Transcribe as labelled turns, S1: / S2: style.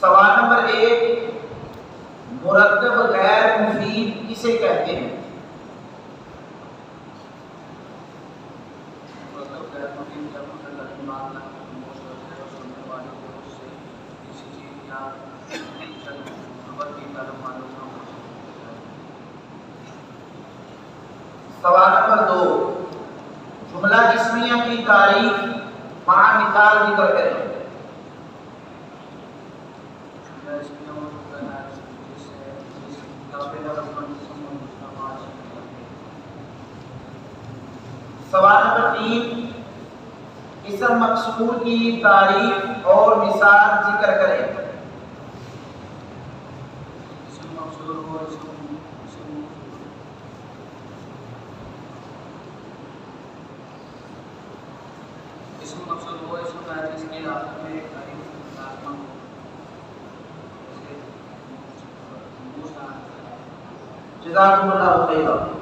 S1: सवाल नंबर 1, मुरक्कब गैर मुफीद किसे कहते हैं? सवाल नंबर 2, जुमला इस्मिया की तारीफ मआ मिसाल जिक्र करें। सवाल नंबर 3, इसम मकसूर की तारीफ और मिसाल जिक्र करें। जज़ाकुमुल्लाहु खैरा।